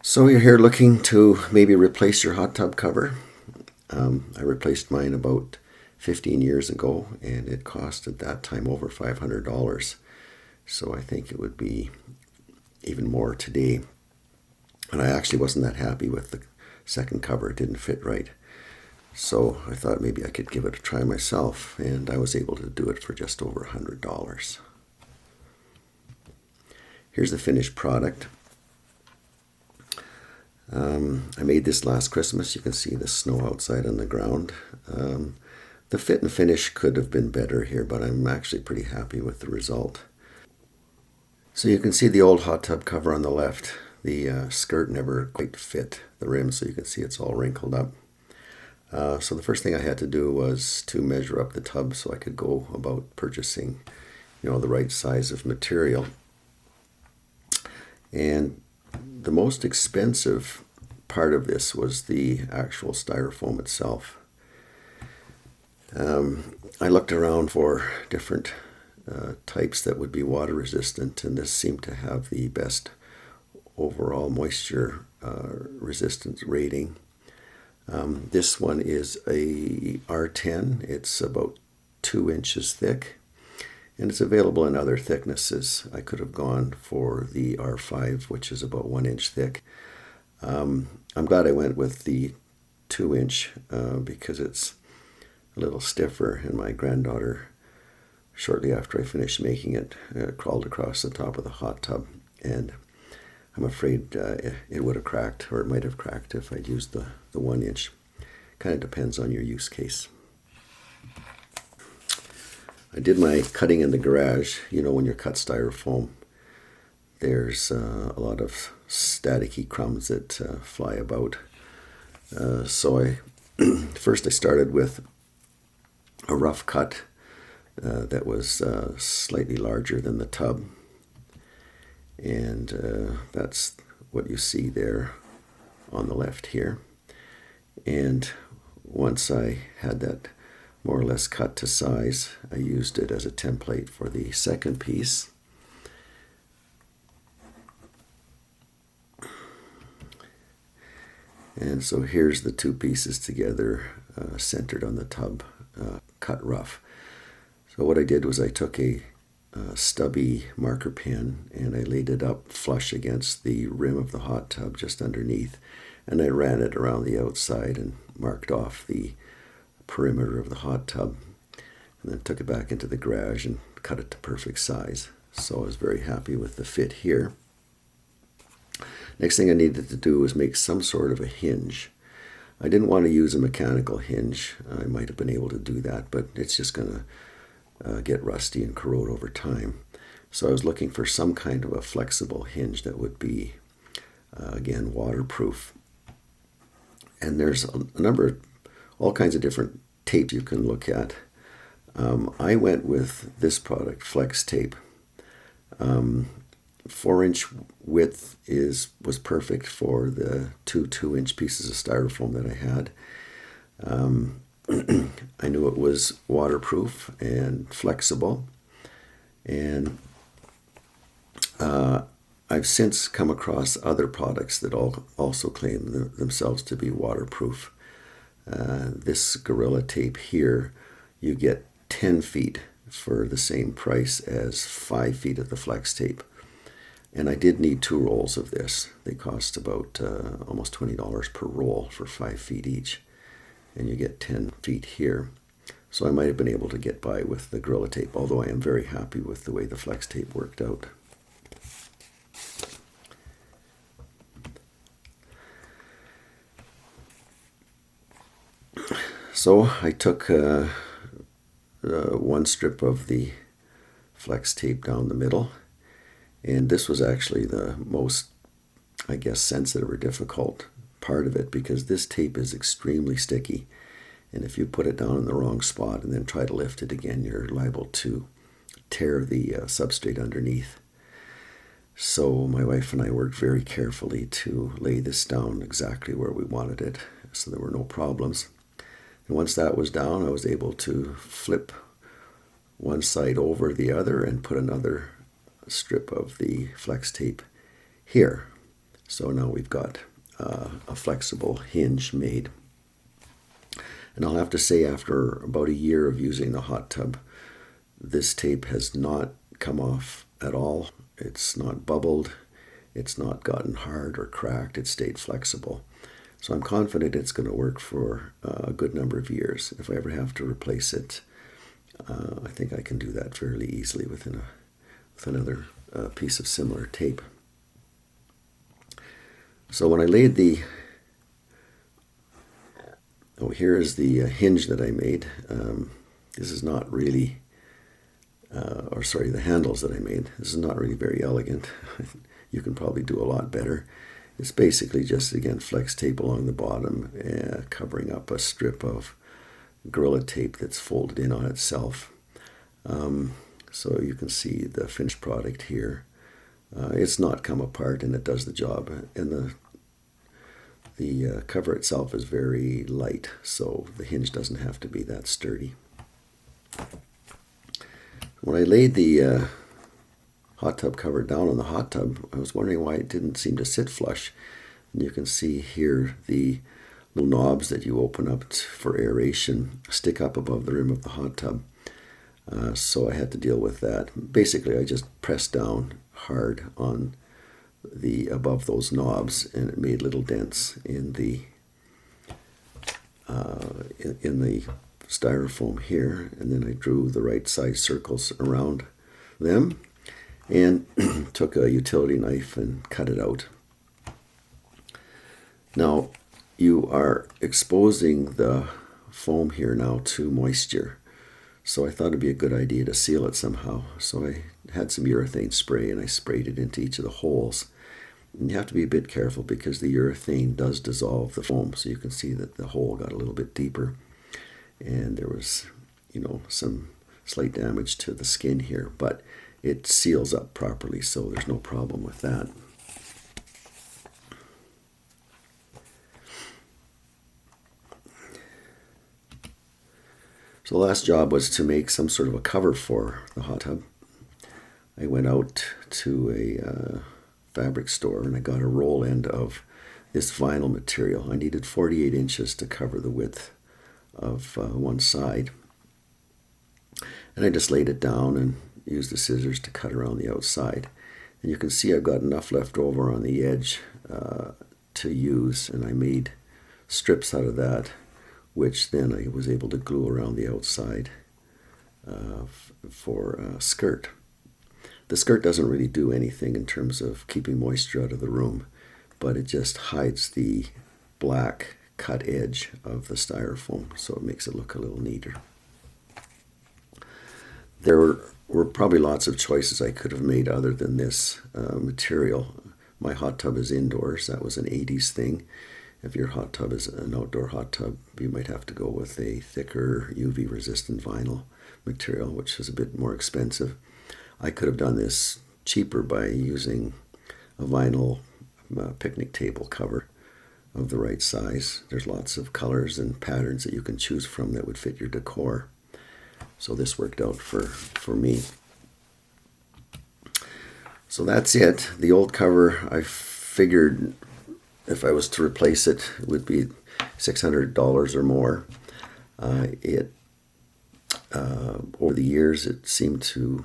So you're here looking to maybe replace your hot tub cover. I replaced mine about 15 years ago, and it cost at that time over $500. So I think it would be even more today. And I actually wasn't that happy with the second cover. It didn't fit right. So I thought maybe I could give it a try myself, and I was able to do it for just over $100. Here's the finished product. I made this last Christmas. You can see the snow outside on the ground. The fit and finish could have been better here, but I'm actually pretty happy with the result. So you can see the old hot tub cover on the left. The skirt never quite fit the rim, so you can see it's all wrinkled up. So the first thing I had to do was to measure up the tub so I could go about purchasing, the right size of material. And the most expensive part of this was the actual styrofoam itself. I looked around for different types that would be water resistant, and this seemed to have the best overall moisture resistance rating. This one is a R10. It's about 2 inches thick, and it's available in other thicknesses. I could have gone for the R5, which is about 1 inch thick. I'm glad I went with the 2-inch because it's a little stiffer, and my granddaughter, shortly after I finished making it, crawled across the top of the hot tub, and I'm afraid it would have cracked, or it might have cracked if I'd used the 1 inch. Kind of depends on your use case. I did my cutting in the garage. When you cut styrofoam, there's a lot of staticky crumbs that fly about. So first I started with a rough cut that was slightly larger than the tub. And that's what you see there on the left here. And once I had that more or less cut to size, I used it as a template for the second piece. And so here's the two pieces together, centered on the tub, cut rough. So what I did was I took a stubby marker pen and I laid it up flush against the rim of the hot tub just underneath, and I ran it around the outside and marked off the perimeter of the hot tub, and then took it back into the garage and cut it to perfect size. So I was very happy with the fit here. Next thing I needed to do was make some sort of a hinge. I didn't want to use a mechanical hinge. I might have been able to do that, but it's just going to get rusty and corrode over time. So I was looking for some kind of a flexible hinge that would be, again, waterproof. And there's a number of all kinds of different tapes you can look at. I went with this product, Flex Tape. 4-inch width was perfect for the two 2-inch pieces of styrofoam that I had. I knew it was waterproof and flexible, and I've since come across other products that also claim themselves to be waterproof. This Gorilla Tape here, you get 10 feet for the same price as 5 feet of the Flex Tape. And I did need 2 rolls of this. They cost about almost $20 per roll for 5 feet each. And you get 10 feet here. So I might have been able to get by with the Gorilla Tape, although I am very happy with the way the Flex Tape worked out. So I took one strip of the Flex Tape down the middle, and this was actually the most, sensitive or difficult part of it, because this tape is extremely sticky, and if you put it down in the wrong spot and then try to lift it again, you're liable to tear the substrate underneath. So my wife and I worked very carefully to lay this down exactly where we wanted it, so there were no problems. And once that was down, I was able to flip one side over the other and put another strip of the Flex Tape here. So now we've got a flexible hinge made. And I'll have to say, after about a year of using the hot tub, this tape has not come off at all. It's not bubbled. It's not gotten hard or cracked. It's stayed flexible. So I'm confident it's going to work for a good number of years. If I ever have to replace it, I think I can do that fairly easily with another piece of similar tape. So when I laid here is the hinge that I made. This is not really, the handles that I made. This is not really very elegant. You can probably do a lot better. It's basically just, again, flex tape along the bottom, covering up a strip of Gorilla tape that's folded in on itself. So you can see the finished product here. It's not come apart, and it does the job. And the cover itself is very light, so the hinge doesn't have to be that sturdy. When I laid the hot tub cover down on the hot tub, I was wondering why it didn't seem to sit flush. And you can see here the little knobs that you open up for aeration stick up above the rim of the hot tub. So I had to deal with that. Basically, I just pressed down hard on the above those knobs, and it made little dents in the styrofoam here. And then I drew the right size circles around them and took a utility knife and cut it out. Now, you are exposing the foam here now to moisture. So I thought it'd be a good idea to seal it somehow. So I had some urethane spray and I sprayed it into each of the holes. And you have to be a bit careful because the urethane does dissolve the foam. So you can see that the hole got a little bit deeper. And there was, some slight damage to the skin here, but it seals up properly, so there's no problem with that. So the last job was to make some sort of a cover for the hot tub. I went out to a fabric store and I got a roll end of this vinyl material. I needed 48 inches to cover the width of one side. And I just laid it down and used the scissors to cut around the outside. And you can see I've got enough left over on the edge to use, and I made strips out of that, which then I was able to glue around the outside for a skirt. The skirt doesn't really do anything in terms of keeping moisture out of the room, but it just hides the black cut edge of the styrofoam, so it makes it look a little neater. There were probably lots of choices I could have made other than this material. My hot tub is indoors. That was an 80s thing. If your hot tub is an outdoor hot tub, you might have to go with a thicker UV-resistant vinyl material, which is a bit more expensive. I could have done this cheaper by using a vinyl picnic table cover of the right size. There's lots of colors and patterns that you can choose from that would fit your decor. So this worked out for me. So that's it. The old cover, I figured if I was to replace it, it would be $600 or more. Over the years, it seemed to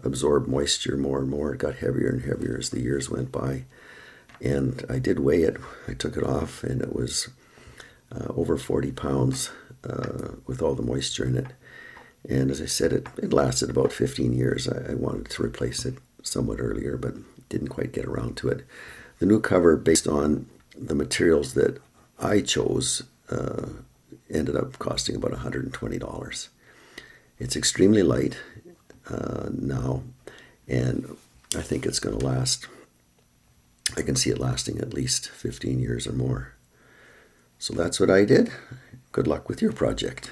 absorb moisture more and more. It got heavier and heavier as the years went by. And I did weigh it. I took it off, and it was over 40 pounds with all the moisture in it. And as I said, it lasted about 15 years. I wanted to replace it somewhat earlier, but didn't quite get around to it. The new cover, based on the materials that I chose, ended up costing about $120. It's extremely light now, and I think it's going to last. I can see it lasting at least 15 years or more. So that's what I did. Good luck with your project.